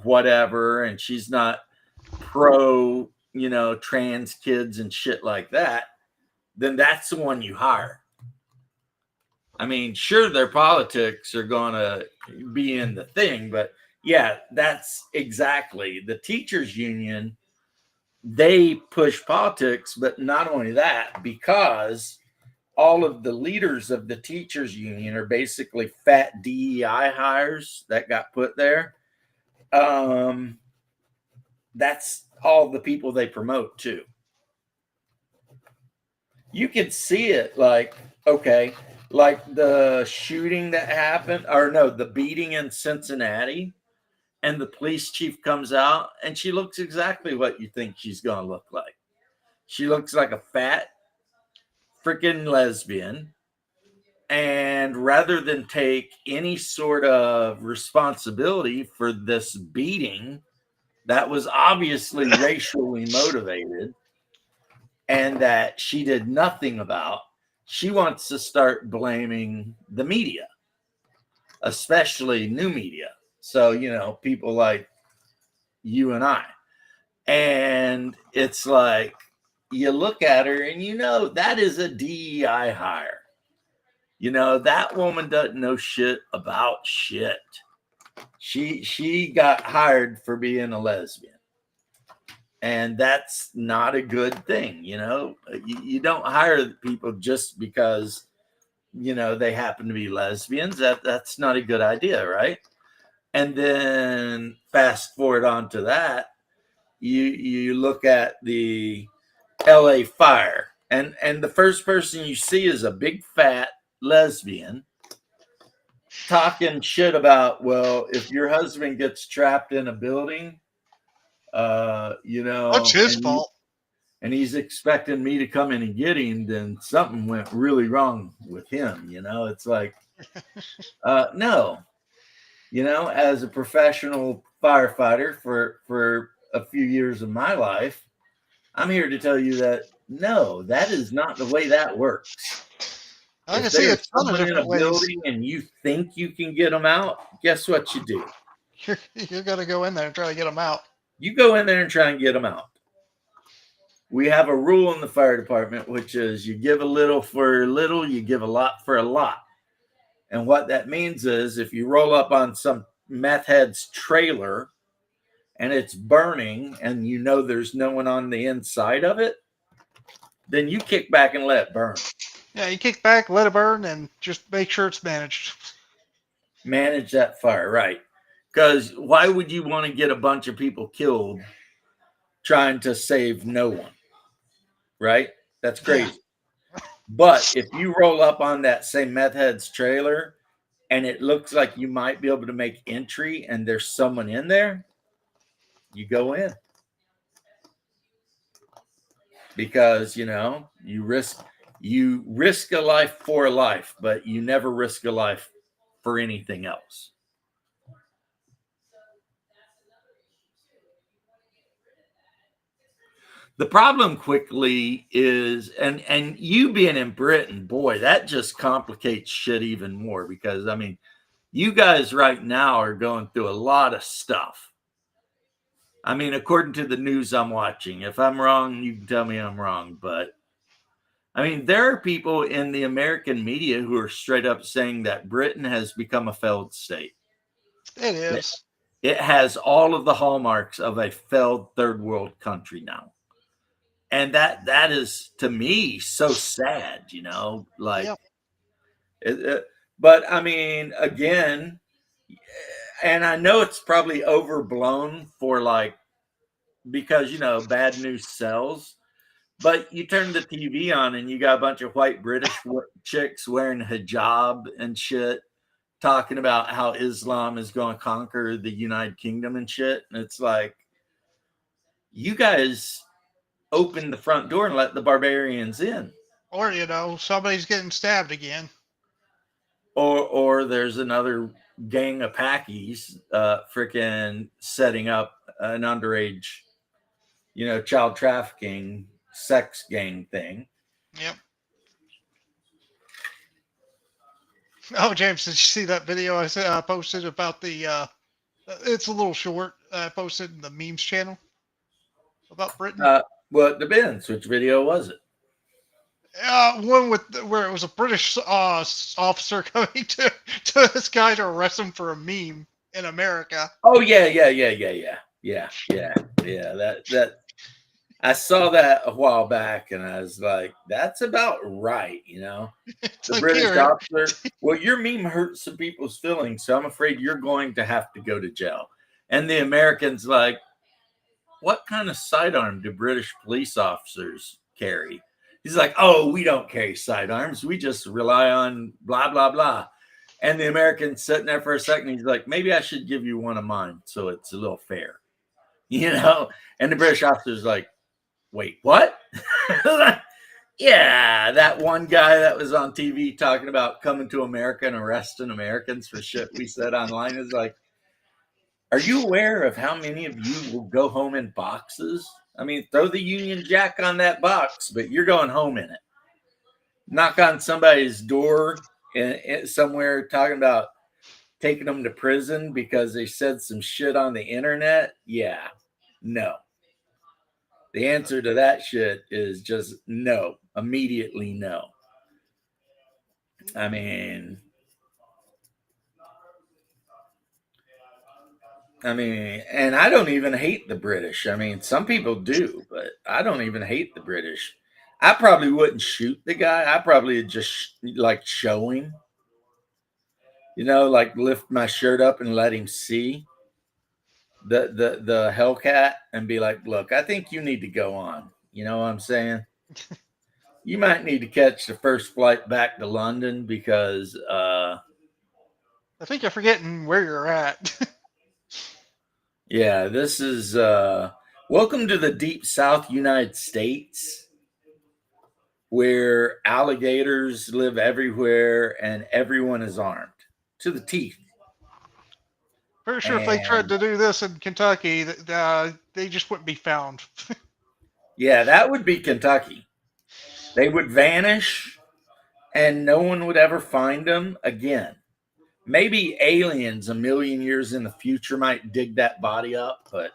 whatever, and she's not pro, trans kids and shit like that, then that's the one you hire. I mean, sure, their politics are going to be in the thing, but yeah, that's exactly the teachers union. They push politics, but not only that, because all of the leaders of the teachers union are basically fat DEI hires that got put there. That's all the people they promote too. You can see it like, okay, like the shooting that happened, or no, the beating in Cincinnati, and the police chief comes out and she looks exactly what you think she's going to look like. She looks like a fat freaking lesbian. And rather than take any sort of responsibility for this beating that was obviously racially motivated and that she did nothing about, she wants to start blaming the media, especially new media. So, people like you and I. And it's like, you look at her and that is a DEI hire. That woman doesn't know shit about shit. She got hired for being a lesbian. And that's not a good thing, You don't hire people just because they happen to be lesbians. That's not a good idea, right? And then fast forward on to that, you look at the LA fire, and the first person you see is a big fat lesbian talking shit about, well, if your husband gets trapped in a building, That's his fault. and he's expecting me to come in and get him, then something went really wrong with him. It's like, no, as a professional firefighter for a few years of my life, I'm here to tell you that no, that is not the way that works. I can If see a there's ton of someone in a different ways. building and you think you can get them out, guess what you do? You're gonna go in there and try to get them out. You go in there and try and get them out. We have a rule in the fire department, which is you give a little for a little, you give a lot for a lot. And what that means is if you roll up on some meth head's trailer and it's burning and there's no one on the inside of it, then you kick back and let it burn. Yeah, you kick back, let it burn, and just make sure it's managed. Manage that fire, right? Because why would you want to get a bunch of people killed trying to save no one? Right? That's crazy. Yeah. But if you roll up on that same meth head's trailer and it looks like you might be able to make entry and there's someone in there, you go in. Because, you risk a life for a life, but you never risk a life for anything else. The problem quickly is, and you being in Britain, boy, that just complicates shit even more because, you guys right now are going through a lot of stuff. According to the news I'm watching, if I'm wrong, you can tell me I'm wrong, but there are people in the American media who are straight up saying that Britain has become a failed state. It is. It has all of the hallmarks of a failed third world country now. And that is, to me, so sad, like, Yep. but again, and I know it's probably overblown for like, because bad news sells. But you turn the TV on and you got a bunch of white British chicks wearing hijab and shit, talking about how Islam is going to conquer the United Kingdom and shit. And it's like, you guys open the front door and let the barbarians in. Or, somebody's getting stabbed again. Or there's another gang of Packies freaking setting up an underage, child trafficking sex gang thing. Yep. Oh, James, did you see that video I posted about the? It's a little short. I posted in the memes channel about Britain. Well, it depends. Which video was it? One where it was a British officer coming to this guy to arrest him for a meme in America. Oh yeah. That I saw that a while back, and I was like, "That's about right," The like, British officer. Well, your meme hurts some people's feelings, so I'm afraid you're going to have to go to jail. And the Americans like, what kind of sidearm do British police officers carry? He's like, oh, we don't carry sidearms. We just rely on blah, blah, blah. And the American's sitting there for a second. He's like, maybe I should give you one of mine so it's a little fair. And the British officer's like, wait, what? Yeah, that one guy that was on TV talking about coming to America and arresting Americans for shit we said online is like, are you aware of how many of you will go home in boxes? I mean, throw the Union Jack on that box, but you're going home in it. Knock on somebody's door somewhere talking about taking them to prison because they said some shit on the internet. Yeah, no. The answer to that shit is just no. Immediately no. I mean, and I don't even hate the British. I mean, some people do, but I don't even hate the British. I probably wouldn't shoot the guy. I probably just like show him, like lift my shirt up and let him see the Hellcat and be like, look, I think you need to go on. You know what I'm saying? You might need to catch the first flight back to London because I think you're forgetting where you're at. Yeah, this is welcome to the deep South United States, where alligators live everywhere and everyone is armed to the teeth. Pretty sure if they tried to do this in Kentucky, they just wouldn't be found. Yeah, that would be Kentucky. They would vanish and no one would ever find them again. Maybe aliens a million years in the future might dig that body up, but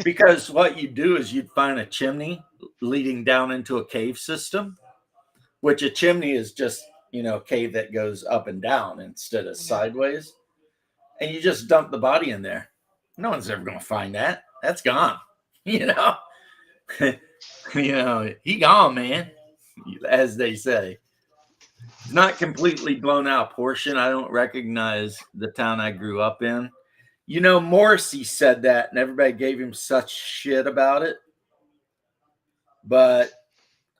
because what you do is you'd find a chimney leading down into a cave system, which a chimney is just, a cave that goes up and down instead of sideways. And you just dump the body in there. No one's ever going to find that. That's gone. He gone, man, as they say. It's not completely blown out portion. I don't recognize the town I grew up in. Morrissey said that and everybody gave him such shit about it. But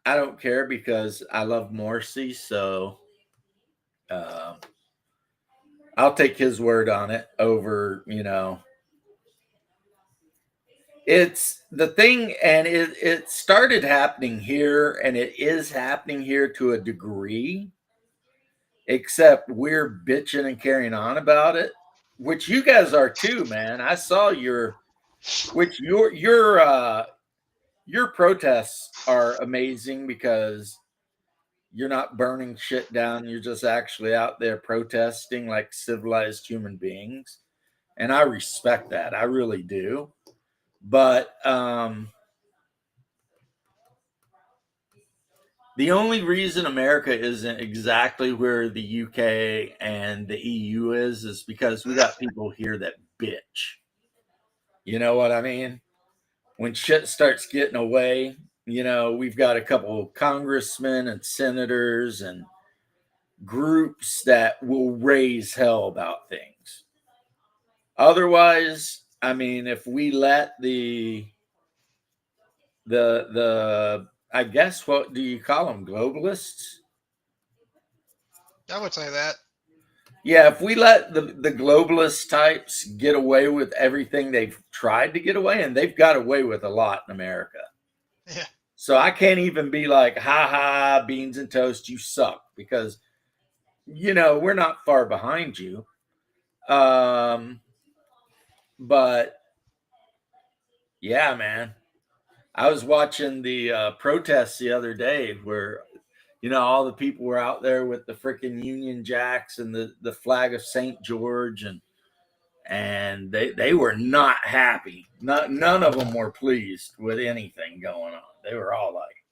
I don't care because I love Morrissey. So I'll take his word on it over, It's the thing, and it started happening here, and it is happening here to a degree. Except we're bitching and carrying on about it, which you guys are too, man. I saw your protests are amazing because you're not burning shit down. You're just actually out there protesting like civilized human beings. And I respect that. I really do. But the only reason America isn't exactly where the UK and the EU is because we got people here that bitch. You know what I mean? When shit starts getting away, we've got a couple of congressmen and senators and groups that will raise hell about things. Otherwise, I mean, if we let the I guess, what do you call them, globalists? I would say that. Yeah, if we let the globalist types get away with everything they've tried to get away, and they've got away with a lot in America. Yeah. So I can't even be like, ha ha, beans and toast, you suck, because we're not far behind you. But yeah, man, I was watching the protests the other day where all the people were out there with the freaking Union Jacks and the flag of St. George, and they were not happy. None of them were pleased with anything going on. They were all like,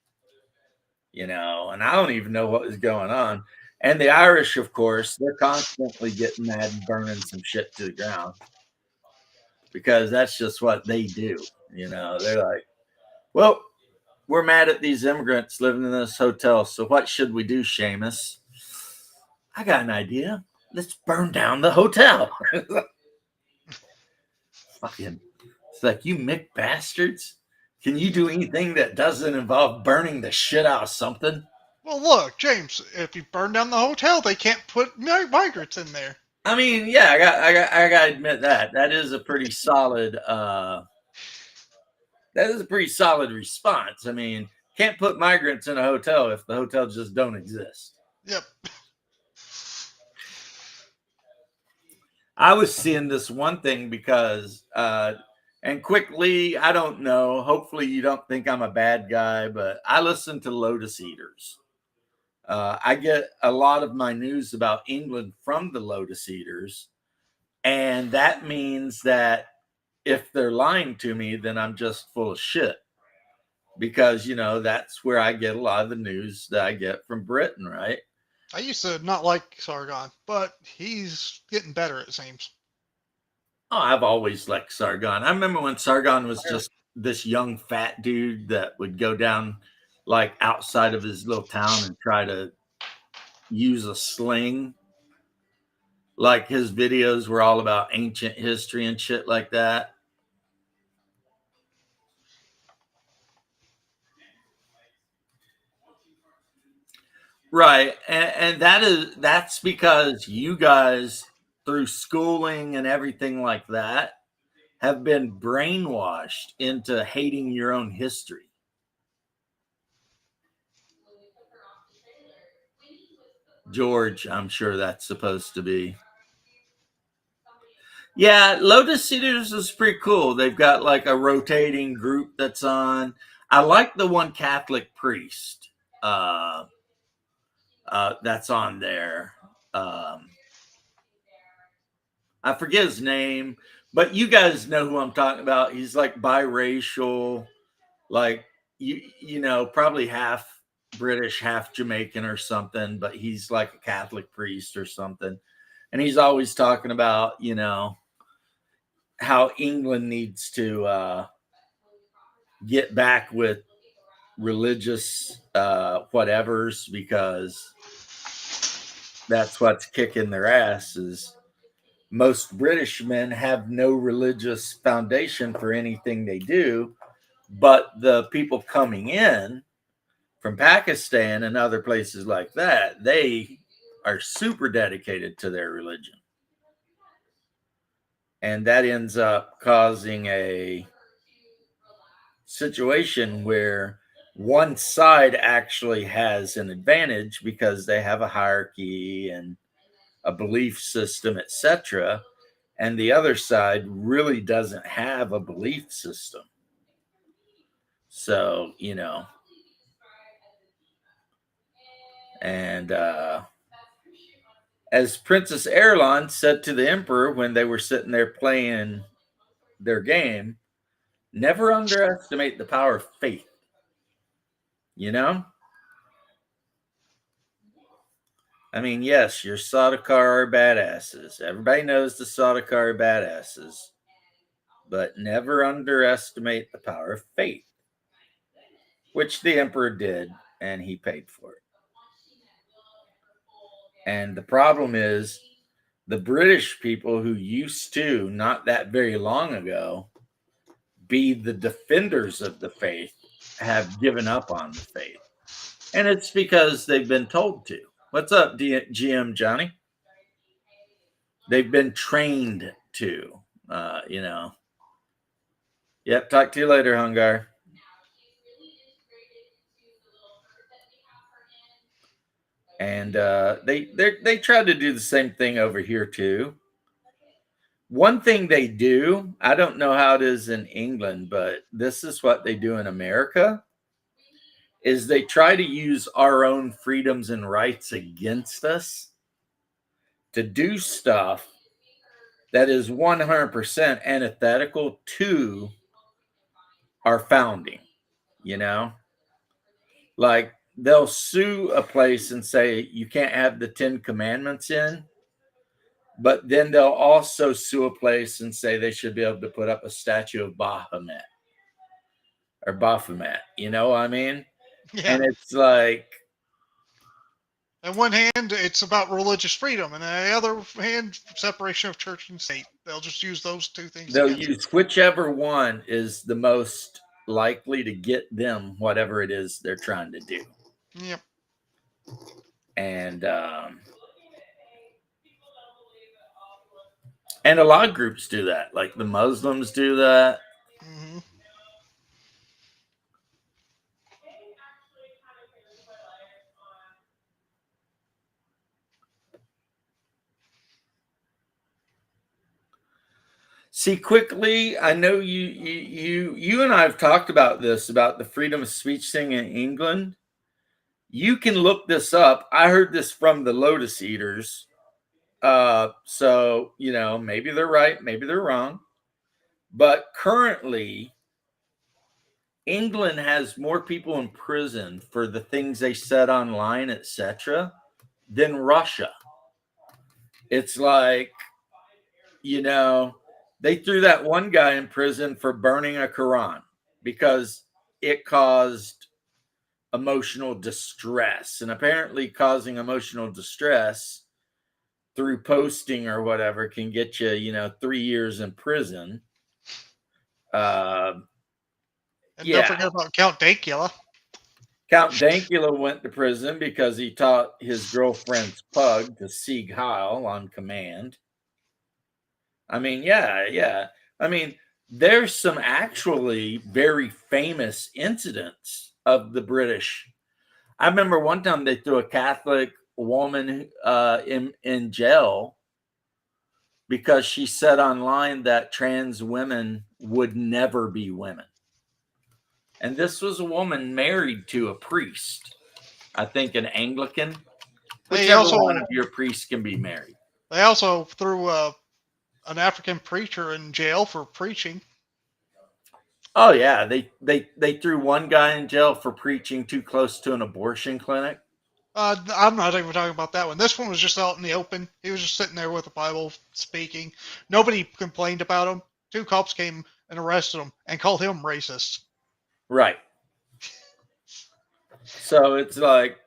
and I don't even know what was going on. And the Irish, of course, they're constantly getting mad and burning some shit to the ground because that's just what they do. They're like, well, we're mad at these immigrants living in this hotel. So what should we do, Seamus? I got an idea. Let's burn down the hotel. Fucking, it's like, you Mick bastards. Can you do anything that doesn't involve burning the shit out of something? Well, look, James. If you burn down the hotel, they can't put migrants in there. I mean, yeah, I got to admit that is a pretty solid. That is a pretty solid response. I mean, can't put migrants in a hotel if the hotel just don't exist. Yep. I was seeing this one thing because, and quickly, I don't know. Hopefully, you don't think I'm a bad guy, but I listen to Lotus Eaters. I get a lot of my news about England from the Lotus Eaters, and that means that if they're lying to me, then I'm just full of shit. Because that's where I get a lot of the news that I get from Britain, right? I used to not like Sargon, but he's getting better, it seems. Oh, I've always liked Sargon. I remember when Sargon was just this young fat dude that would go down like outside of his little town and try to use a sling. Like his videos were all about ancient history and shit like that. Right. And that's because you guys, through schooling and everything like that, have been brainwashed into hating your own history. George, I'm sure that's supposed to be. Yeah, Lotus Eaters is pretty cool. They've got like a rotating group that's on. I like the one Catholic priest that's on there. I forget his name, but you guys know who I'm talking about. He's like biracial, like probably half British, half Jamaican or something, but he's like a Catholic priest or something. And he's always talking about, how England needs to get back with religious whatevers, because that's what's kicking their asses. Most British men have no religious foundation for anything they do, but the people coming in from Pakistan and other places like that, they are super dedicated to their religion. And that ends up causing a situation where one side actually has an advantage because they have a hierarchy and a belief system, etc., and the other side really doesn't have a belief system. So, and as Princess Erlon said to the Emperor when they were sitting there playing their game, never underestimate the power of faith. I mean, yes, your Sardaukar are badasses. Everybody knows the Sardaukar are badasses. But never underestimate the power of faith, which the Emperor did, and he paid for it. And the problem is, the British people who used to, not that very long ago, be the defenders of the faith have given up on the faith. And it's because they've been told to. What's up, GM Johnny? They've been trained to, you know. Yep, talk to you later, Hungar. And they try to do the same thing over here too. One thing they do, I don't know how it is in England, but this is what they do in America, is they try to use our own freedoms and rights against us to do stuff that is 100% antithetical to our founding, you know? Like they'll sue a place and say you can't have the 10 commandments in, but then they'll also sue a place and say they should be able to put up a statue of Baphomet or Baphomet, you know what I mean? Yeah. And it's like, on one hand, it's about religious freedom, and on the other hand, separation of church and state. They'll just use those two things. They'll use whichever one is the most likely to get them whatever it is they're trying to do. Yep. And a lot of groups do that. Like the Muslims do that. Mm-hmm. See, quickly, I know you and I have talked about this, about the freedom of speech thing in England. You can look this up. I heard this from the Lotus Eaters. So, you know, maybe they're right, maybe they're wrong. But currently, England has more people in prison for the things they said online, etc., than Russia. It's like, you know, they threw that one guy in prison for burning a Quran because it caused emotional distress. And apparently causing emotional distress through posting or whatever can get you, you know, 3 years in prison. And don't forget about Count Dankula. Count Dankula went to prison because he taught his girlfriend's pug to Sieg Heil on command. I mean, yeah. I mean, there's some actually very famous incidents of the British. I remember one time they threw a Catholic woman in jail because she said online that trans women would never be women. And this was a woman married to a priest, I think an Anglican. Whichever one of your priests can be married. They also threw an African preacher in jail for preaching. Oh yeah, they threw one guy in jail for preaching too close to an abortion clinic. I'm not even talking about that one. This one was just out in the open. He was just sitting there with the Bible speaking. Nobody complained about him. 2 cops came and arrested him and called him racist. Right. So it's like,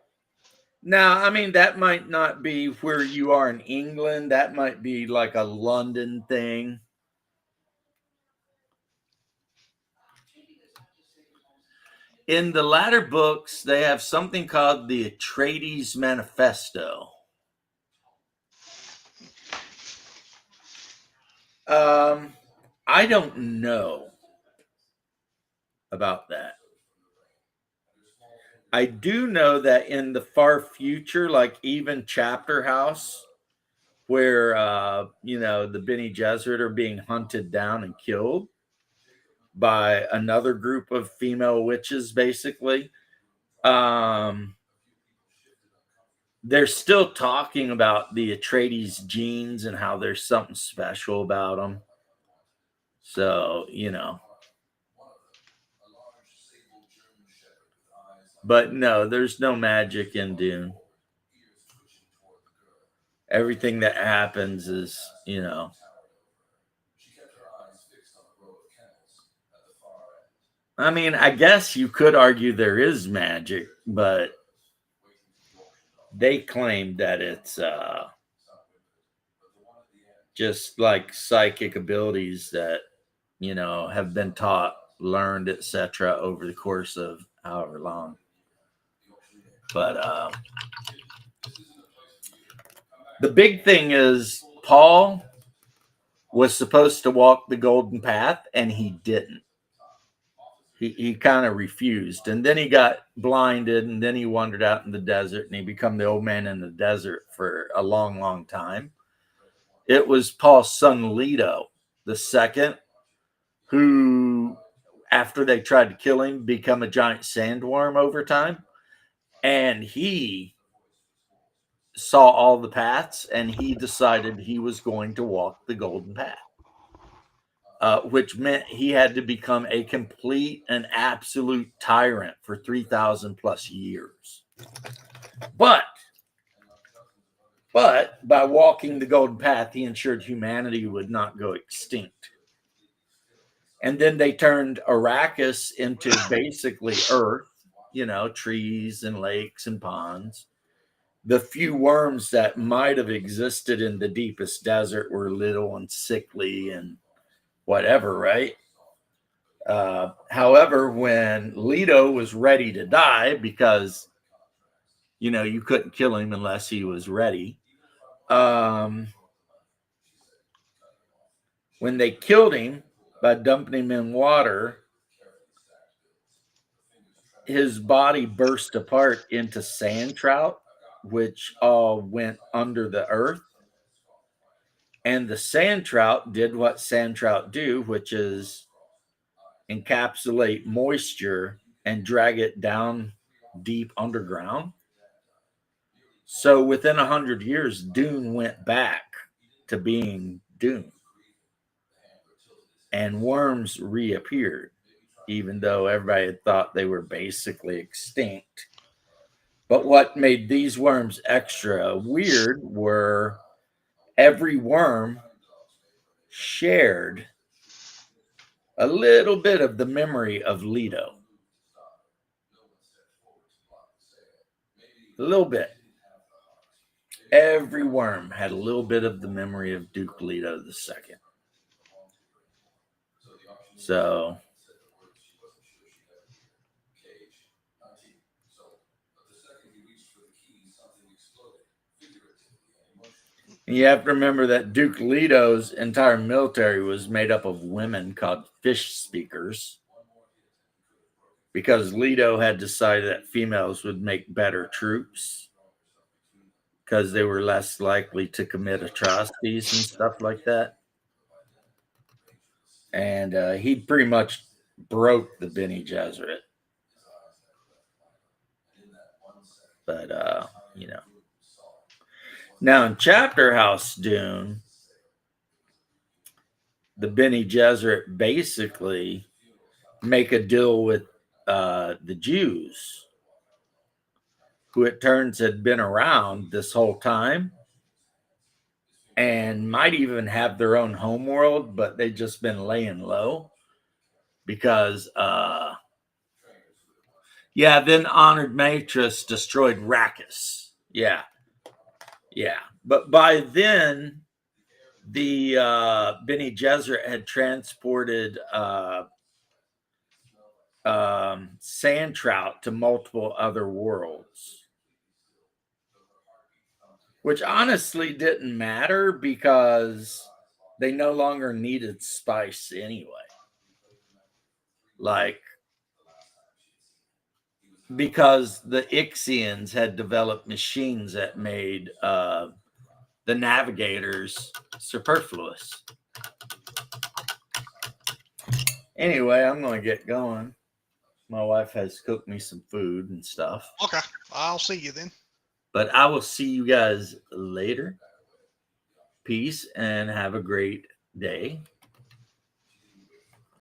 now, I mean, that might not be where you are in England. That might be like a London thing. In the latter books, they have something called the Atreides Manifesto. I don't know about that. I do know that in the far future, like even Chapter House, where you know, the Bene Gesserit are being hunted down and killed by another group of female witches, basically. They're still talking about the Atreides genes and how there's something special about them. So, you know. But no, there's no magic in Dune. Everything that happens is, you know. I mean, I guess you could argue there is magic, but they claim that it's just like psychic abilities that, have been taught, learned, etc., over the course of however long. But the big thing is Paul was supposed to walk the golden path, and he didn't. He kind of refused, and then he got blinded, and then he wandered out in the desert, and he became the old man in the desert for a long, long time. It was Paul's son Leto the second, who, after they tried to kill him, become a giant sandworm over time, and he saw all the paths, and he decided he was going to walk the golden path. Which meant he had to become a complete and absolute tyrant for 3,000 plus years. But by walking the golden path, he ensured humanity would not go extinct. And then they turned Arrakis into basically Earth, trees and lakes and ponds. The few worms that might have existed in the deepest desert were little and sickly and whatever, right? However, when Leto was ready to die, because you couldn't kill him unless he was ready, when they killed him by dumping him in water, his body burst apart into sand trout, which all went under the earth. And the sand trout did what sand trout do, which is encapsulate moisture and drag it down deep underground. So within 100 years, Dune went back to being Dune. And worms reappeared, even though everybody had thought they were basically extinct. But what made these worms extra weird were every worm shared a little bit of the memory of Leto. A little bit. Every worm had a little bit of the memory of Duke Leto II. So you have to remember that Duke Leto's entire military was made up of women called fish speakers, because Leto had decided that females would make better troops because they were less likely to commit atrocities and stuff like that. And he pretty much broke the Bene Gesserit. But, Now in Chapter House Dune, the Bene Gesserit basically make a deal with the Jews, who it turns had been around this whole time and might even have their own homeworld, but they've just been laying low because, then Honored Matrix destroyed Arrakis. Yeah. But by then, the Bene Gesserit had transported sand trout to multiple other worlds, which honestly didn't matter because they no longer needed spice anyway. Because the Ixians had developed machines that made the navigators superfluous. Anyway, I'm going to get going. My wife has cooked me some food and stuff. Okay, I'll see you then. But I will see you guys later. Peace and have a great day.